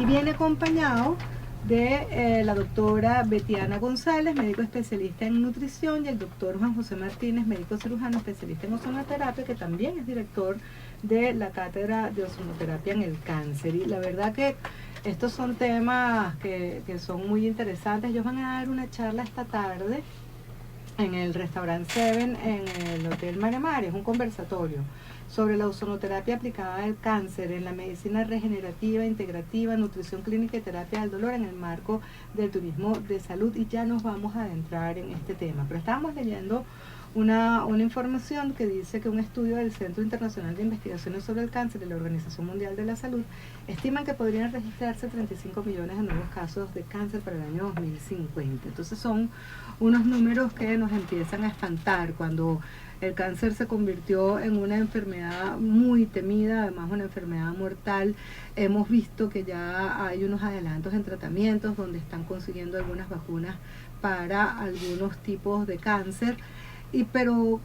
y viene acompañado de la doctora Betiana González, médico especialista en nutrición, y el doctor Juan José Martínez, médico cirujano especialista en ozonoterapia, que también es director de la cátedra de ozonoterapia en el cáncer. Y la verdad que estos son temas que son muy interesantes. Ellos van a dar una charla esta tarde en el restaurante Seven, en el Hotel Maremar. Es un conversatorio sobre la ozonoterapia aplicada al cáncer en la medicina regenerativa, integrativa, nutrición clínica y terapia del dolor en el marco del turismo de salud, y ya nos vamos a adentrar en este tema. Pero estábamos leyendo una información que dice que un estudio del Centro Internacional de Investigaciones sobre el Cáncer de la Organización Mundial de la Salud estiman que podrían registrarse 35 millones de nuevos casos de cáncer para el año 2050. Entonces son unos números que nos empiezan a espantar cuando el cáncer se convirtió en una enfermedad muy temida, además una enfermedad mortal. Hemos visto que ya hay unos adelantos en tratamientos donde están consiguiendo algunas vacunas para algunos tipos de cáncer. Pero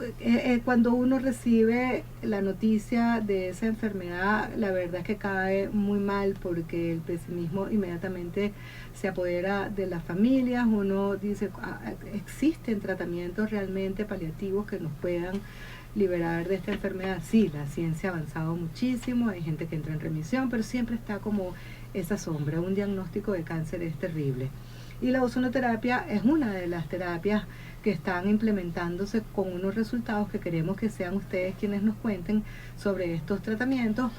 cuando uno recibe la noticia de esa enfermedad, la verdad es que cae muy mal, porque el pesimismo inmediatamente se apodera de las familias. Uno dice, ¿existen tratamientos realmente paliativos que nos puedan liberar de esta enfermedad? Sí, la ciencia ha avanzado muchísimo, hay gente que entra en remisión, pero siempre está como esa sombra. Un diagnóstico de cáncer es terrible. Y la ozonoterapia es una de las terapias que están implementándose con unos resultados que queremos que sean ustedes quienes nos cuenten sobre estos tratamientos.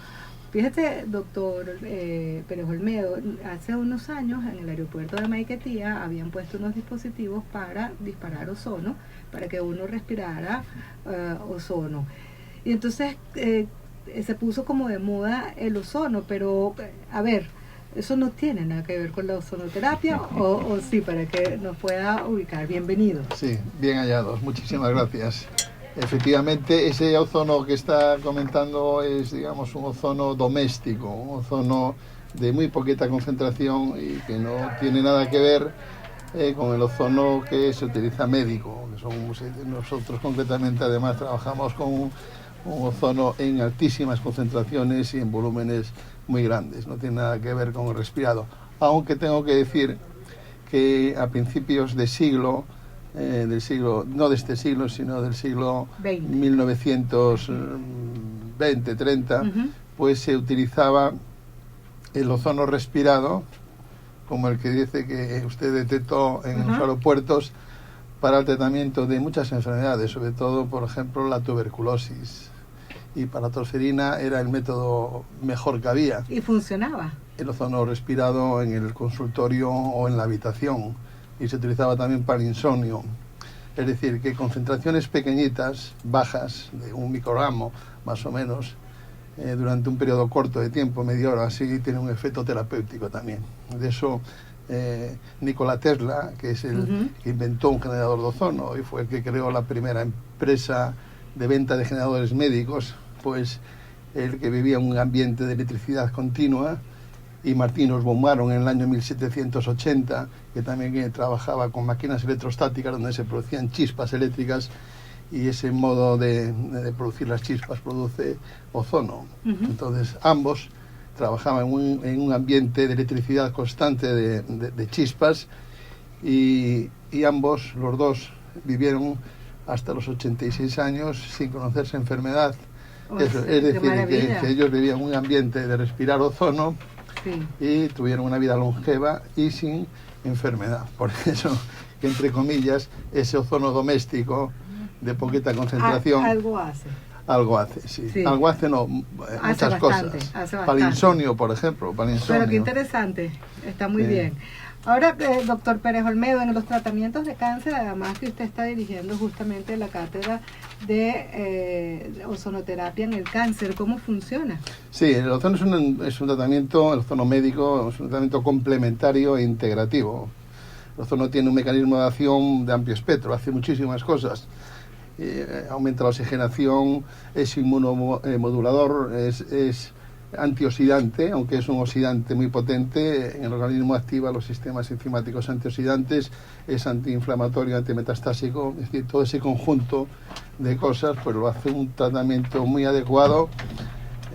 Fíjate, doctor Pérez Olmedo, hace unos años en el aeropuerto de Maiquetía habían puesto unos dispositivos para disparar ozono, para que uno respirara ozono. Y entonces se puso como de moda el ozono, pero a ver, ¿eso no tiene nada que ver con la ozonoterapia o sí, para que nos pueda ubicar? Bienvenido. Sí, bien hallados, muchísimas gracias. Efectivamente, ese ozono que está comentando es, digamos, un ozono doméstico, un ozono de muy poquita concentración y que no tiene nada que ver con el ozono que se utiliza médico. Nosotros concretamente además trabajamos con un ozono en altísimas concentraciones y en volúmenes muy grandes, no tiene nada que ver con el respirado, aunque tengo que decir que a principios de siglo, no de este siglo, sino del siglo 1920-30, pues se utilizaba el ozono respirado, como el que dice que usted detectó en los aeropuertos, para el tratamiento de muchas enfermedades, sobre todo, por ejemplo, la tuberculosis. Y para la tosferina era el método mejor que había. ¿Y funcionaba? El ozono respirado en el consultorio o en la habitación. Y se utilizaba también para el insomnio. Es decir, que concentraciones pequeñitas, bajas, de 1 microgramo más o menos, durante un periodo corto de tiempo, media hora así, tiene un efecto terapéutico también. De eso Nikola Tesla, que es el que inventó un generador de ozono y fue el que creó la primera empresa de venta de generadores médicos, pues el que vivía en un ambiente de electricidad continua, y Martín Osbom en el año 1780, que también trabajaba con máquinas electrostáticas donde se producían chispas eléctricas, y ese modo de producir las chispas produce ozono. Entonces ambos trabajaban en un ambiente de electricidad constante de chispas, y ambos, los dos, vivieron hasta los 86 años sin conocerse enfermedad. Eso, es decir, que ellos vivían un ambiente de respirar ozono, sí, y tuvieron una vida longeva y sin enfermedad. Por eso, que entre comillas, ese ozono doméstico de poquita concentración algo hace. Algo hace, sí. Algo hace, no, muchas cosas. Para el insomnio, por ejemplo. Para el insomnio. Pero qué interesante, está muy bien. Ahora, doctor Pérez Olmedo, en los tratamientos de cáncer, además que usted está dirigiendo justamente la cátedra de ozonoterapia en el cáncer, ¿cómo funciona? Sí, el ozono es un tratamiento, el ozono médico es un tratamiento complementario e integrativo. El ozono tiene un mecanismo de acción de amplio espectro, hace muchísimas cosas. Aumenta la oxigenación, es inmunomodulador, es antioxidante, aunque es un oxidante muy potente. En el organismo activa los sistemas enzimáticos antioxidantes, es antiinflamatorio, antimetastásico. Es decir, todo ese conjunto de cosas pues lo hace un tratamiento muy adecuado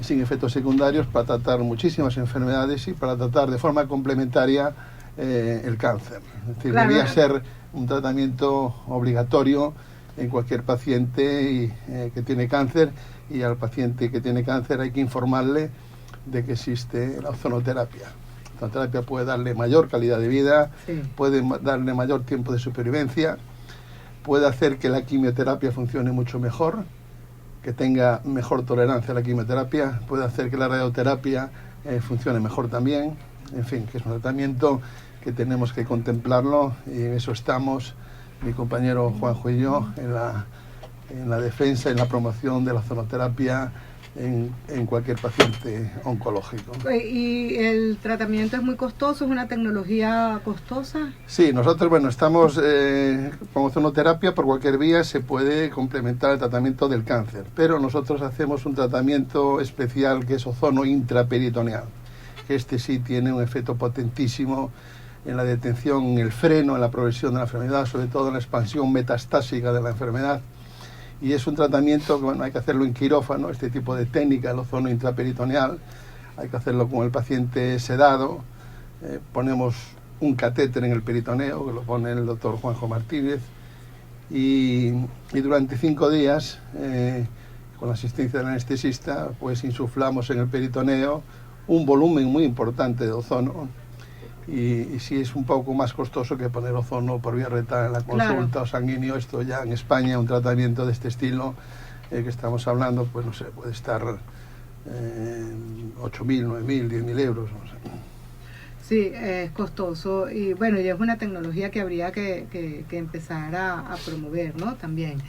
sin efectos secundarios para tratar muchísimas enfermedades y para tratar de forma complementaria el cáncer. Es decir, claro, debería ser un tratamiento obligatorio en cualquier paciente que tiene cáncer, y al paciente que tiene cáncer hay que informarle de que existe la ozonoterapia. La ozonoterapia puede darle mayor calidad de vida, sí, puede darle mayor tiempo de supervivencia, puede hacer que la quimioterapia funcione mucho mejor, que tenga mejor tolerancia a la quimioterapia, puede hacer que la radioterapia funcione mejor también. En fin, que es un tratamiento que tenemos que contemplarlo, y en eso estamos mi compañero Juanjo y yo, en la defensa, en la promoción de la ozonoterapia en cualquier paciente oncológico. ¿Y el tratamiento es muy costoso? ¿Es una tecnología costosa? Sí, nosotros, bueno, estamos con ozonoterapia. Por cualquier vía se puede complementar el tratamiento del cáncer, pero nosotros hacemos un tratamiento especial que es ozono intraperitoneal. Este sí tiene un efecto potentísimo en la detención, en el freno, en la progresión de la enfermedad, sobre todo en la expansión metastásica de la enfermedad. Y es un tratamiento que, bueno, hay que hacerlo en quirófano, este tipo de técnica, el ozono intraperitoneal. Hay que hacerlo con el paciente sedado. Ponemos un catéter en el peritoneo, que lo pone el doctor Juanjo Martínez. Y durante 5 días, con la asistencia del anestesista, pues insuflamos en el peritoneo un volumen muy importante de ozono. Y sí es un poco más costoso que poner ozono por vía rectal en la consulta, claro, o sanguíneo. Esto ya en España, un tratamiento de este estilo que estamos hablando, pues no sé, puede estar 8.000, 9.000, 10.000 euros, no sé. Sí, es costoso, y bueno, ya es una tecnología que habría que empezar a promover, ¿no? También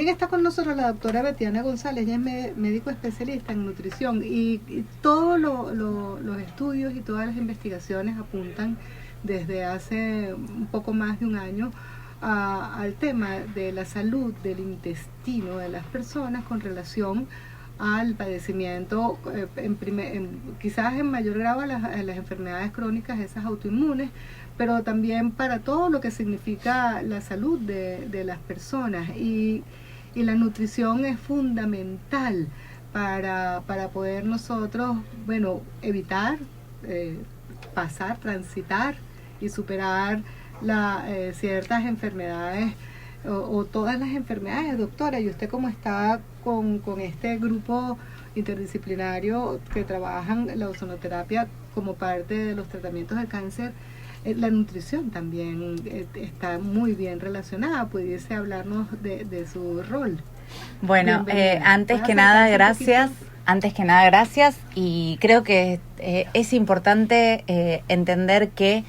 está con nosotros la doctora Betiana González. Ella es médico especialista en nutrición, y todos los estudios y todas las investigaciones apuntan desde hace un poco más de un año al tema de la salud del intestino de las personas con relación al padecimiento, quizás en mayor grado a las enfermedades crónicas, esas autoinmunes, pero también para todo lo que significa la salud de las personas, y la nutrición es fundamental para poder nosotros, bueno, evitar, transitar y superar ciertas enfermedades o todas las enfermedades. Doctora, y usted, como está con este grupo interdisciplinario que trabajan la ozonoterapia como parte de los tratamientos del cáncer, la nutrición también está muy bien relacionada. ¿Pudiese hablarnos de su rol? Bueno, antes que nada, gracias. Y creo que es importante entender que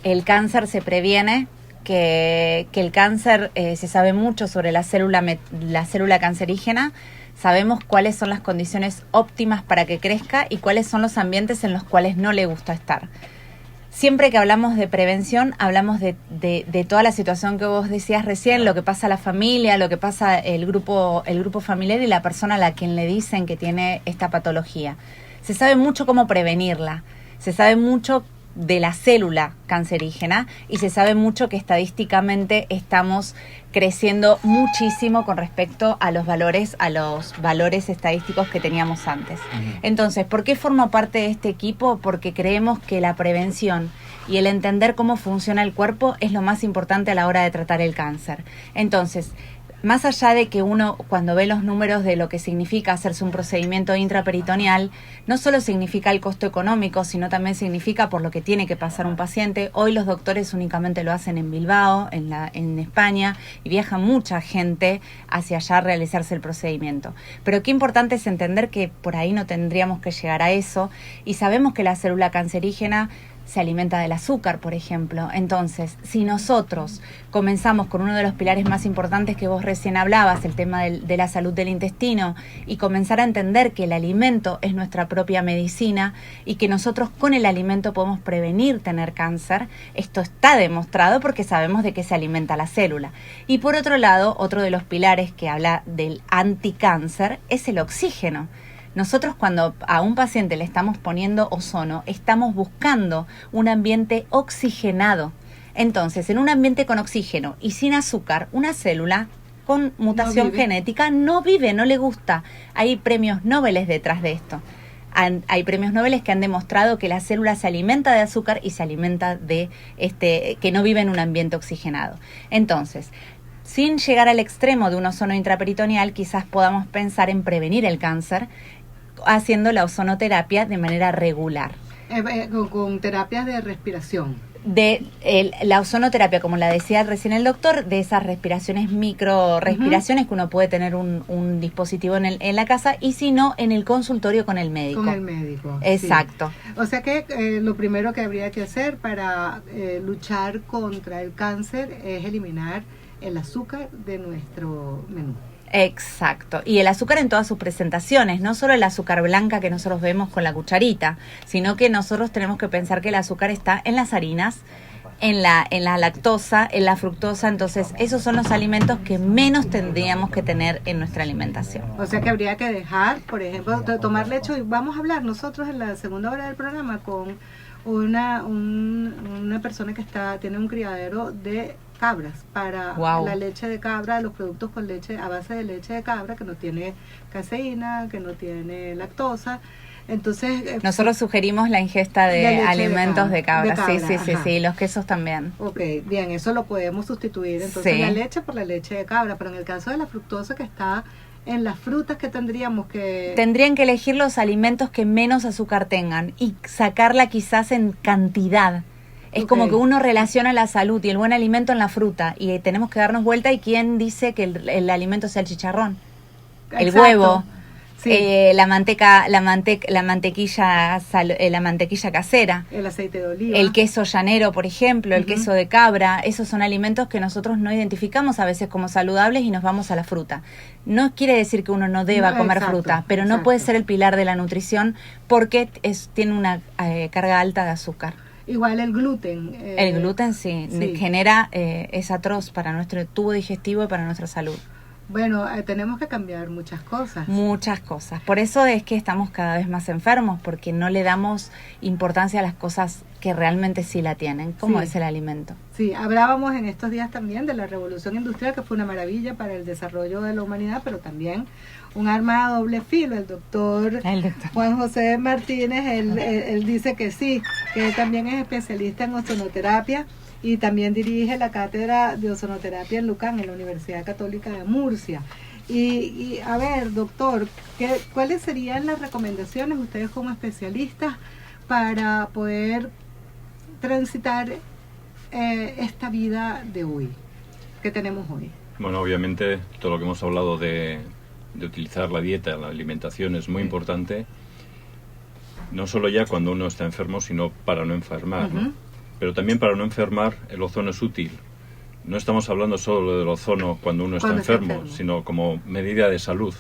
el cáncer se previene, que el cáncer, se sabe mucho sobre la célula cancerígena. Sabemos cuáles son las condiciones óptimas para que crezca y cuáles son los ambientes en los cuales no le gusta estar. Siempre que hablamos de prevención, hablamos de toda la situación que vos decías recién, lo que pasa a la familia, lo que pasa el grupo familiar y la persona a la quien le dicen que tiene esta patología. Se sabe mucho cómo prevenirla, se sabe mucho de la célula cancerígena, y se sabe mucho que estadísticamente estamos creciendo muchísimo con respecto a los valores estadísticos que teníamos antes. Entonces, ¿por qué formo parte de este equipo? Porque creemos que la prevención y el entender cómo funciona el cuerpo es lo más importante a la hora de tratar el cáncer. Entonces, más allá de que uno, cuando ve los números de lo que significa hacerse un procedimiento intraperitoneal, no solo significa el costo económico, sino también significa por lo que tiene que pasar un paciente. Hoy los doctores únicamente lo hacen en Bilbao, en España, y viaja mucha gente hacia allá a realizarse el procedimiento. Pero qué importante es entender que por ahí no tendríamos que llegar a eso, y sabemos que la célula cancerígena se alimenta del azúcar, por ejemplo. Entonces, si nosotros comenzamos con uno de los pilares más importantes que vos recién hablabas, el tema de la salud del intestino, y comenzar a entender que el alimento es nuestra propia medicina y que nosotros con el alimento podemos prevenir tener cáncer, esto está demostrado porque sabemos de qué se alimenta la célula. Y por otro lado, otro de los pilares que habla del anticáncer es el oxígeno. Nosotros, cuando a un paciente le estamos poniendo ozono, estamos buscando un ambiente oxigenado. Entonces, en un ambiente con oxígeno y sin azúcar, una célula con mutación genética no vive, no le gusta. Hay premios Nobel detrás de esto. Hay premios Nobel que han demostrado que la célula se alimenta de azúcar y se alimenta de que no vive en un ambiente oxigenado. Entonces, sin llegar al extremo de un ozono intraperitoneal, quizás podamos pensar en prevenir el cáncer haciendo la ozonoterapia de manera regular. Con terapias de respiración. La ozonoterapia, como la decía recién el doctor, de esas respiraciones, micro respiraciones que uno puede tener un dispositivo en la casa, y si no, en el consultorio con el médico. Con el médico. Exacto. Sí. O sea que lo primero que habría que hacer para luchar contra el cáncer es eliminar el azúcar de nuestro menú. Exacto, y el azúcar en todas sus presentaciones, no solo el azúcar blanca que nosotros vemos con la cucharita, sino que nosotros tenemos que pensar que el azúcar está en las harinas, en la lactosa, en la fructosa. Entonces esos son los alimentos que menos tendríamos que tener en nuestra alimentación. O sea que habría que dejar, por ejemplo, tomar leche. Y vamos a hablar nosotros en la segunda hora del programa con una persona que tiene un criadero de cabras para la leche de cabra, los productos con leche a base de leche de cabra, que no tiene caseína, que no tiene lactosa. Entonces nosotros sugerimos la ingesta de alimentos de cabra. Sí, los quesos también. Ok, bien, eso lo podemos sustituir entonces la leche por la leche de cabra, pero en el caso de la fructosa que está en las frutas, que tendrían que elegir los alimentos que menos azúcar tengan y sacarla quizás en cantidad. Es como que uno relaciona la salud y el buen alimento en la fruta, y tenemos que darnos vuelta. ¿Y quién dice que el alimento sea el chicharrón? Exacto. El huevo, la mantequilla casera, el aceite de oliva, el queso llanero, por ejemplo, el queso de cabra. Esos son alimentos que nosotros no identificamos a veces como saludables y nos vamos a la fruta. No quiere decir que uno no deba comer fruta, pero no puede ser el pilar de la nutrición porque tiene una carga alta de azúcar. Igual el gluten. El gluten genera, es atroz para nuestro tubo digestivo y para nuestra salud. Bueno, tenemos que cambiar muchas cosas. Muchas cosas. Por eso es que estamos cada vez más enfermos, porque no le damos importancia a las cosas que realmente sí la tienen, como es el alimento. Sí, hablábamos en estos días también de la revolución industrial, que fue una maravilla para el desarrollo de la humanidad, pero también un arma a doble filo. El doctor Juan José Martínez, él dice que sí, que él también es especialista en ozonoterapia y también dirige la cátedra de ozonoterapia en Lucan, en la Universidad Católica de Murcia. Y a ver, doctor, ¿cuáles serían las recomendaciones, ustedes como especialistas, para poder transitar esta vida de hoy, que tenemos hoy? Bueno, obviamente todo lo que hemos hablado de utilizar la dieta, la alimentación es muy importante, no solo ya cuando uno está enfermo, sino para no enfermar, ¿no? Pero también para no enfermar el ozono es útil. No estamos hablando solo del ozono cuando uno está enfermo, sino como medida de salud.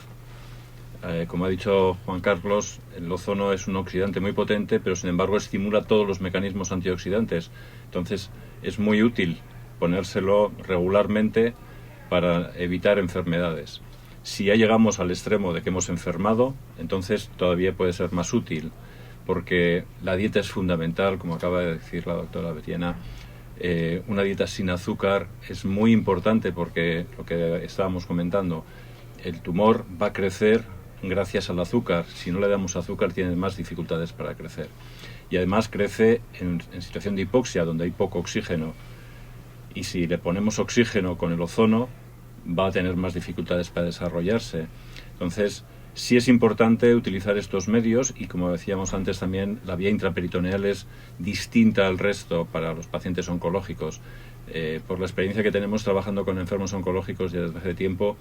Como ha dicho Juan Carlos, el ozono es un oxidante muy potente, pero sin embargo estimula todos los mecanismos antioxidantes. Entonces es muy útil ponérselo regularmente para evitar enfermedades. Si ya llegamos al extremo de que hemos enfermado, entonces todavía puede ser más útil, porque la dieta es fundamental, como acaba de decir la doctora Betiana. Una dieta sin azúcar es muy importante, porque lo que estábamos comentando, el tumor va a crecer gracias al azúcar. Si no le damos azúcar, tiene más dificultades para crecer. Y además crece en situación de hipoxia, donde hay poco oxígeno. Y si le ponemos oxígeno con el ozono, va a tener más dificultades para desarrollarse. Entonces, sí es importante utilizar estos medios, y como decíamos antes también, la vía intraperitoneal es distinta al resto para los pacientes oncológicos. Por la experiencia que tenemos trabajando con enfermos oncológicos desde hace tiempo,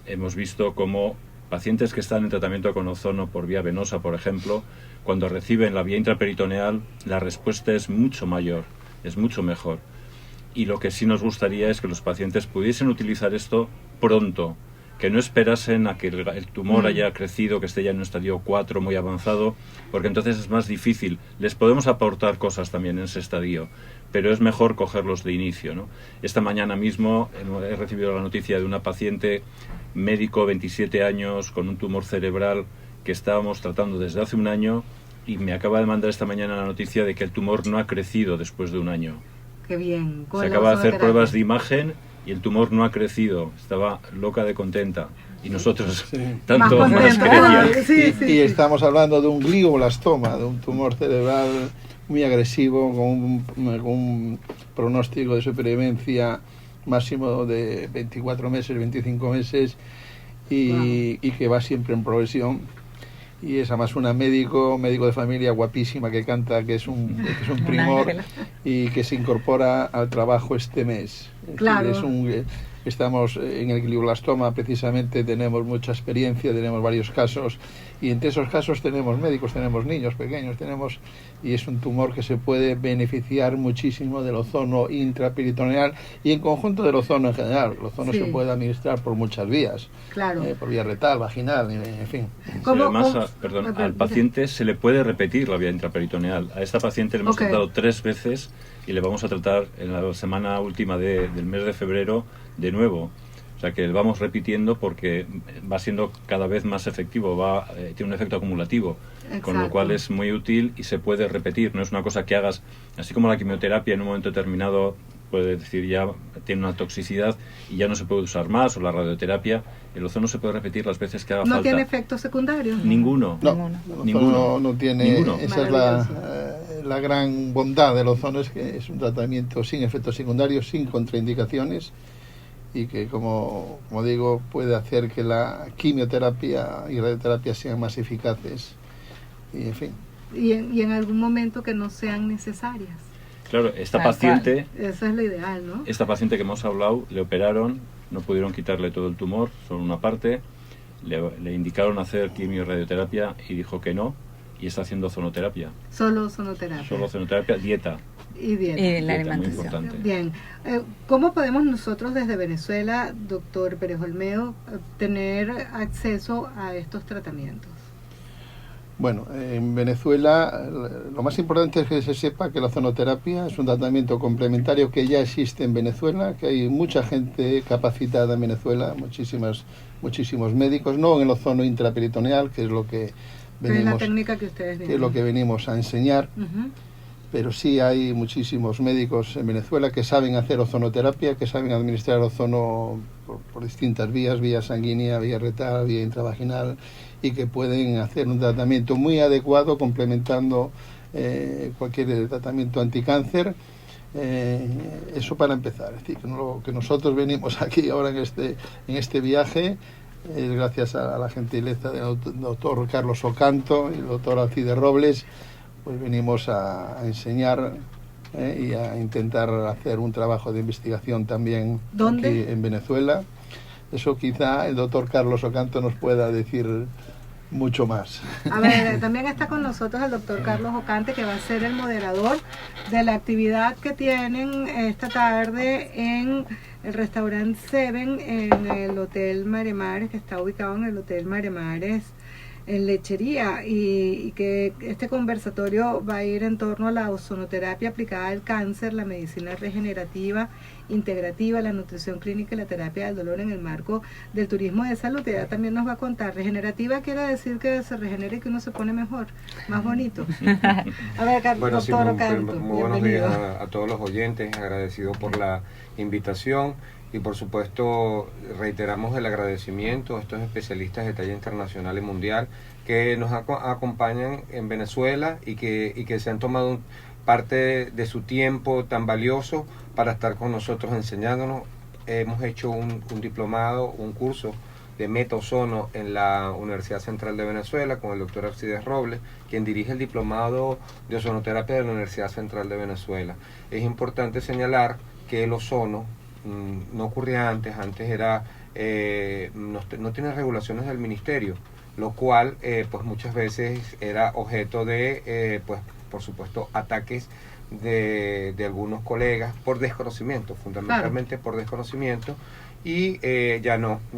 hemos visto cómo pacientes que están en tratamiento con ozono por vía venosa, por ejemplo, cuando reciben la vía intraperitoneal, la respuesta es mucho mayor, es mucho mejor. Y lo que sí nos gustaría es que los pacientes pudiesen utilizar esto pronto, que no esperasen a que el tumor haya crecido, que esté ya en un estadio 4 muy avanzado, porque entonces es más difícil. Les podemos aportar cosas también en ese estadio, pero es mejor cogerlos de inicio, ¿no? Esta mañana mismo he recibido la noticia de una paciente médico, 27 años, con un tumor cerebral que estábamos tratando desde hace un año, y me acaba de mandar esta mañana la noticia de que el tumor no ha crecido después de un año. Qué bien. Se acaba de hacer pruebas de imagen y el tumor no ha crecido, estaba loca de contenta. Y nosotros, Sí. tanto Más más contento quería. todavía, sí, Y, sí, y sí. estamos hablando de un glioblastoma, de un tumor cerebral muy agresivo, con un pronóstico de supervivencia máximo de 24 meses, 25 meses, y que va siempre en progresión. Y es además una médico de familia guapísima que canta, que es un Un primor, ángel. y que se incorpora al trabajo este mes. Es decir, Claro. estamos en el glioblastoma, precisamente tenemos mucha experiencia, tenemos varios casos, y entre esos casos tenemos médicos, tenemos niños pequeños, y es un tumor que se puede beneficiar muchísimo del ozono intraperitoneal y en conjunto del ozono en general. El ozono Sí. se puede administrar por muchas vías, Claro. por vía retal, vaginal, en fin. Sí, ¿Cómo- además, cómo- perdón, a al ver, paciente se le puede repetir la vía intraperitoneal. A esta paciente le hemos Ok. tratado 3 veces y le vamos a tratar en la semana última del mes de febrero de nuevo. O sea que vamos repitiendo porque va siendo cada vez más efectivo, tiene un efecto acumulativo, con lo Exacto. cual es muy útil y se puede repetir. No es una cosa que hagas, así como la quimioterapia en un momento determinado puede decir ya tiene una toxicidad y ya no se puede usar más, o la radioterapia, el ozono se puede repetir las veces que haga ¿No falta. tiene efectos secundarios? Ninguno. No, Ninguno. el ozono Ninguno. no tiene. Ninguno. Esa es la gran bondad del ozono, es que es un tratamiento sin efectos secundarios, sin contraindicaciones, y que, como digo, puede hacer que la quimioterapia y radioterapia sean más eficaces. Y, en fin. Y en algún momento que no sean necesarias. Claro, esta Tal paciente, Eso es lo ideal, ¿no? esta paciente que hemos hablado, le operaron, no pudieron quitarle todo el tumor, solo una parte, le indicaron hacer quimio y radioterapia y dijo que no, y está haciendo ozonoterapia. Solo sonoterapia. Solo ozonoterapia, dieta. Y dieta. Y la Dieta, muy alimentación. importante. Bien. ¿Cómo podemos nosotros desde Venezuela, doctor Pérez Olmedo, tener acceso a estos tratamientos? Bueno, en Venezuela lo más importante es que se sepa que la ozonoterapia es un tratamiento complementario que ya existe en Venezuela, que hay mucha gente capacitada en Venezuela, muchísimos médicos, no en el ozono intraperitoneal, que es lo que Que es la venimos, técnica que ustedes que es lo que venimos a enseñar, Ujú. pero sí hay muchísimos médicos en Venezuela que saben hacer ozonoterapia, que saben administrar ozono por distintas vías, vía sanguínea, vía retal, vía intravaginal, y que pueden hacer un tratamiento muy adecuado complementando cualquier tratamiento anticáncer. Eso para empezar. Es decir, que nosotros venimos aquí ahora en este viaje es gracias a la gentileza del doctor Carlos Ocanto y el doctor Alcides Robles. Pues venimos a enseñar y a intentar hacer un trabajo de investigación también. ¿Dónde? Aquí en Venezuela. Eso quizá el doctor Carlos Ocanto nos pueda decir mucho más. A ver, también está con nosotros el doctor Carlos Ocante, que va a ser el moderador de la actividad que tienen esta tarde en el restaurante Seven, en el Hotel Maremares, que está ubicado en el Hotel Maremares en Lechería, y que este conversatorio va a ir en torno a la ozonoterapia aplicada al cáncer, la medicina regenerativa, integrativa, la nutrición clínica y la terapia del dolor en el marco del turismo de salud. Ella también nos va a contar. Regenerativa quiere decir que se regenera y que uno se pone mejor, más bonito. A ver, Bueno, sí, doctor muy, Ocanto, muy buenos días bienvenido. a todos los oyentes, agradecido por la invitación y por supuesto reiteramos el agradecimiento a estos especialistas de talla internacional y mundial que nos acompañan en Venezuela y que se han tomado parte de su tiempo tan valioso para estar con nosotros enseñándonos. Hemos hecho un diplomado, un curso de metaozono en la Universidad Central de Venezuela con el doctor Alcides Robles, quien dirige el diplomado de ozonoterapia de la Universidad Central de Venezuela. Es importante señalar que el ozono no ocurría antes era no tiene regulaciones del ministerio, lo cual pues muchas veces era objeto de pues por supuesto ataques de algunos colegas por desconocimiento, fundamentalmente por desconocimiento, y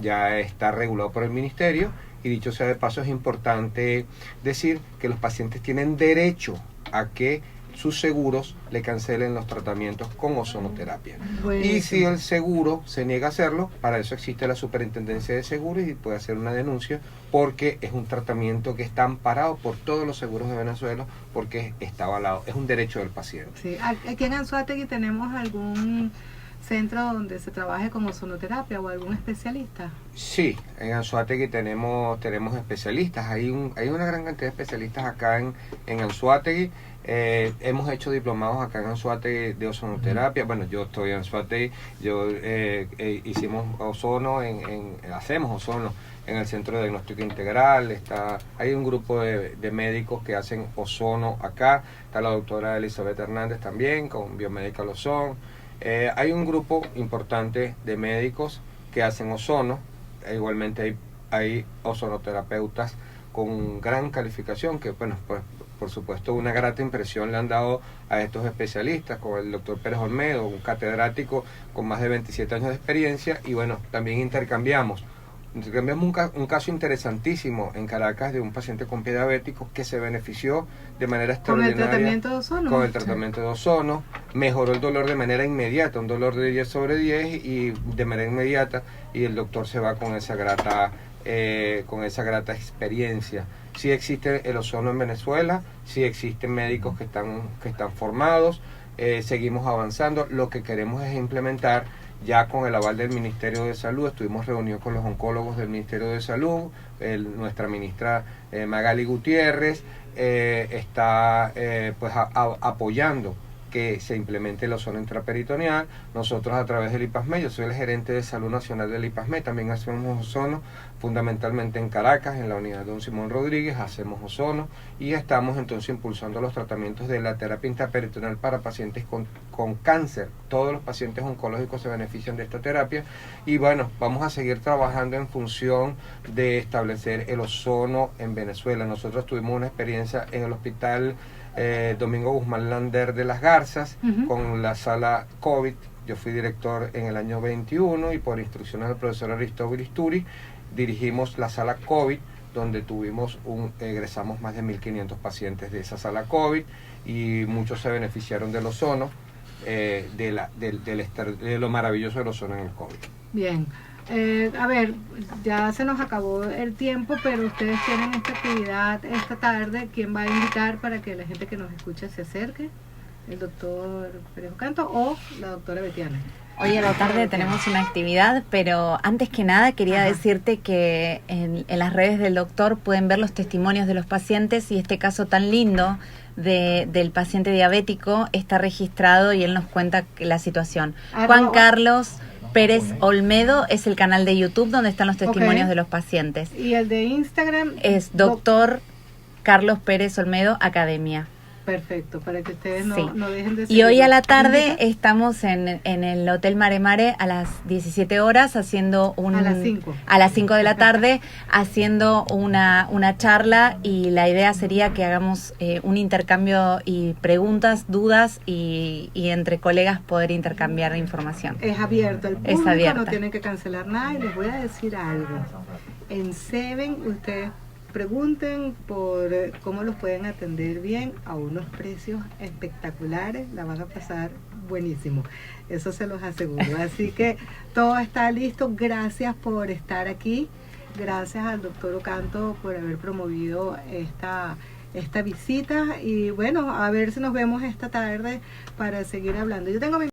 ya está regulado por el ministerio. Y dicho sea de paso, es importante decir que los pacientes tienen derecho a que sus seguros le cancelen los tratamientos con ozonoterapia. Buenísimo. Y si el seguro se niega a hacerlo, para eso existe la Superintendencia de Seguros y puede hacer una denuncia, porque es un tratamiento que está amparado por todos los seguros de Venezuela, porque está avalado, es un derecho del paciente. Sí. Aquí en Anzoátegui tenemos algún centro donde se trabaje con ozonoterapia o algún especialista? Sí, en Anzoátegui tenemos especialistas, hay una gran cantidad de especialistas acá en Anzoátegui. Hemos hecho diplomados acá en Anzoátegui de ozonoterapia. Bueno, yo estoy en Anzoátegui, hicimos ozono, hacemos ozono en el Centro de Diagnóstico Integral. Hay un grupo de médicos que hacen ozono acá, está la doctora Elizabeth Hernández también con Biomedical Ozone. Hay un grupo importante de médicos que hacen ozono, igualmente hay ozonoterapeutas con gran calificación que, bueno, pues por supuesto una grata impresión le han dado a estos especialistas, como el doctor Pérez Olmedo, un catedrático con más de 27 años de experiencia, y bueno, también intercambiamos un caso interesantísimo en Caracas de un paciente con pie diabético que se benefició de manera extraordinaria con el tratamiento de ozono. Con el tratamiento de ozono, mejoró el dolor de manera inmediata, un dolor de 10/10 y de manera inmediata, y el doctor se va con esa grata experiencia. Sí existe el ozono en Venezuela, sí existen médicos que están formados, seguimos avanzando. Lo que queremos es implementar, ya con el aval del Ministerio de Salud. Estuvimos reunidos con los oncólogos del Ministerio de Salud, nuestra ministra Magali Gutiérrez está pues apoyando que se implemente el ozono intraperitoneal. Nosotros, a través del IPASME, yo soy el gerente de salud nacional del IPASME, también hacemos ozono, fundamentalmente en Caracas, en la unidad Don Simón Rodríguez, hacemos ozono, y estamos entonces impulsando los tratamientos de la terapia intraperitoneal para pacientes con cáncer. Todos los pacientes oncológicos se benefician de esta terapia, y bueno, vamos a seguir trabajando en función de establecer el ozono en Venezuela. Nosotros tuvimos una experiencia en el hospital Domingo Guzmán Lander de Las Garzas, con la sala COVID. Yo fui director en el año 21 y por instrucciones del profesor Aristóbulo Isturi dirigimos la sala COVID, donde egresamos más de 1.500 pacientes de esa sala COVID, y muchos se beneficiaron del ozono, de lo maravilloso del ozono en el COVID. Bien. A ver, ya se nos acabó el tiempo, pero ustedes tienen esta actividad esta tarde. ¿Quién va a invitar para que la gente que nos escucha se acerque? ¿El doctor Pérez Ocanto o la doctora Betiana? Hoy a la tarde tenemos una actividad, pero antes que nada quería decirte que en las redes del doctor pueden ver los testimonios de los pacientes, y este caso tan lindo del paciente diabético está registrado y él nos cuenta la situación. Juan Carlos Pérez Olmedo es el canal de YouTube donde están los testimonios de los pacientes. ¿Y el de Instagram? Es Doctor Carlos Pérez Olmedo Academia. Perfecto, para que ustedes no dejen de seguir. Y hoy a la tarde estamos en el Hotel Mare Mare a las 17 horas haciendo a las 5 de la tarde haciendo una charla, y la idea sería que hagamos un intercambio y preguntas, dudas, y entre colegas poder intercambiar información. Es abierto, el público no tiene que cancelar nada, y les voy a decir algo. En Seven ustedes pregunten por cómo los pueden atender bien a unos precios espectaculares, la van a pasar buenísimo, eso se los aseguro. Así que todo está listo. Gracias por estar aquí, gracias al doctor Ocanto por haber promovido esta visita, y bueno, a ver si nos vemos esta tarde para seguir hablando. Yo tengo